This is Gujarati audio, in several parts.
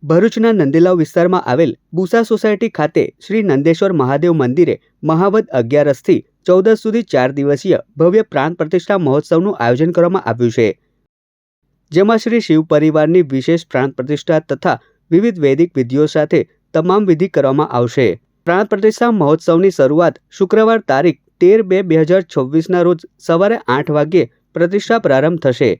ભરૂચના નંદેલાવ વિસ્તારમાં આવેલ બુસા સોસાયટી ખાતે શ્રી નંદેશ્વર મહાદેવ મંદિરે મહાવદ 11થી 14 સુધી 4 દિવસીય ભવ્ય પ્રાણ પ્રતિષ્ઠા મહોત્સવનું આયોજન કરવામાં આવ્યું છે, જેમાં શ્રી શિવ પરિવારની વિશેષ પ્રાણ પ્રતિષ્ઠા તથા વિવિધ વૈદિક વિધિઓ સાથે તમામ વિધિ કરવામાં આવશે। પ્રાણ પ્રતિષ્ઠા મહોત્સવની શરૂઆત શુક્રવાર તારીખ 13/2/2024ના રોજ સવારે 8 વાગ્યે પ્રતિષ્ઠા પ્રારંભ થશે।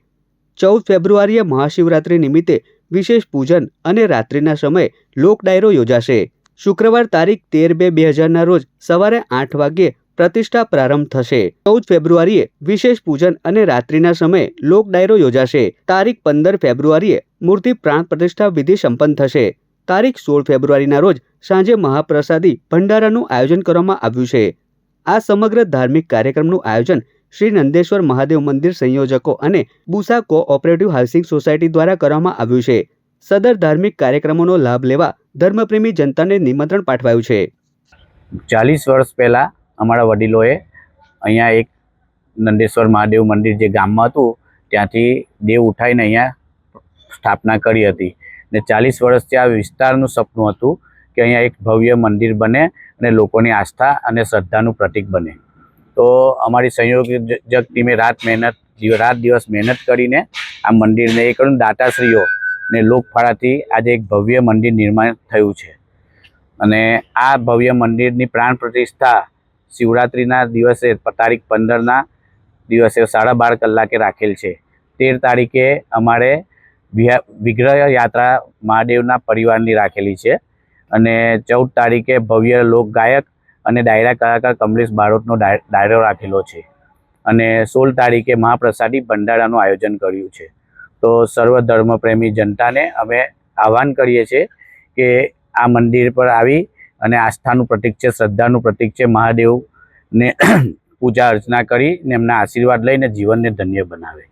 14 ફેબ્રુઆરીએ મહાશિવરાત્રી નિમિત્તે વિશેષ પૂજન અને રાત્રિના સમયે લોક ડાયરો યોજાશે। શુક્રવાર તારીખ 13/2/2000ના રોજ સવારે 8 વાગ્યે પ્રતિષ્ઠા પ્રારંભ થશે। 14 ફેબ્રુઆરીએ વિશેષ પૂજન અને રાત્રિના સમયે લોક ડાયરો યોજાશે। તારીખ 15 ફેબ્રુઆરીએ મૂર્તિ પ્રાણ પ્રતિષ્ઠા વિધિ સંપન્ન થશે। તારીખ 16 ફેબ્રુઆરીના રોજ સાંજે મહાપ્રસાદી ભંડારાનું આયોજન કરવામાં આવ્યું છે। આ સમગ્ર ધાર્મિક કાર્યક્રમનું આયોજન શ્રી નંદેશ્વર મહાદેવ મંદિર સંયોજકો અને બુસા કોઓપરેટિવ હાઉસિંગ સોસાયટી દ્વારા કરવામાં આવ્યું છે। સદર ધાર્મિક કાર્યક્રમોનો લાભ લેવા ધર્મપ્રેમી જનતાને નિમંત્રણ પાઠવાયું છે। 40 વર્ષ પહેલા અમારા વડીલોએ અહીંયા એક નંદેશ્વર મહાદેવ મંદિર જે ગામમાં હતું ત્યાંથી દેવ ઉઠાવીને અહીંયા સ્થાપના કરી હતી ને 40 વર્ષથી આ વિસ્તારનું સપનું હતું કે અહીંયા એક ભવ્ય મંદિર બને અને લોકોની આસ્થા અને શ્રદ્ધાનું પ્રતીક બને। તો અમારી સંયોજક ટીમે રાત દિવસ મહેનત કરીને આ મંદિરને એક દાતાશ્રીઓ ને લોકફાળાથી આજે એક ભવ્ય મંદિર નિર્માણ થયું છે અને આ ભવ્ય મંદિરની પ્રાણ પ્રતિષ્ઠા શિવરાત્રિના દિવસે તારીખ 15ના દિવસે 12:30 કલાકે રાખેલ છે। 13 તારીખે અમારે વિગ્રહ યાત્રા મહાદેવના પરિવારની રાખેલી છે અને 14 તારીખે ભવ્ય લોક ગાયક અને ડાયરા કલાકાર કમલેશ બારોટનો ડાયરો રાખેલો છે અને 16 તારીખે મહાપ્રસાદી ભંડારાનું આયોજન કર્યું છે। તો સર્વ ધર્મપ્રેમી જનતાને અમે આહ્વાન કરીએ છીએ કે આ મંદિર પર આવી અને આસ્થાનું પ્રતીક છે, શ્રદ્ધાનું પ્રતીક છે, મહાદેવને પૂજા અર્ચના કરીને એમના આશીર્વાદ લઈને જીવનને ધન્ય બનાવે।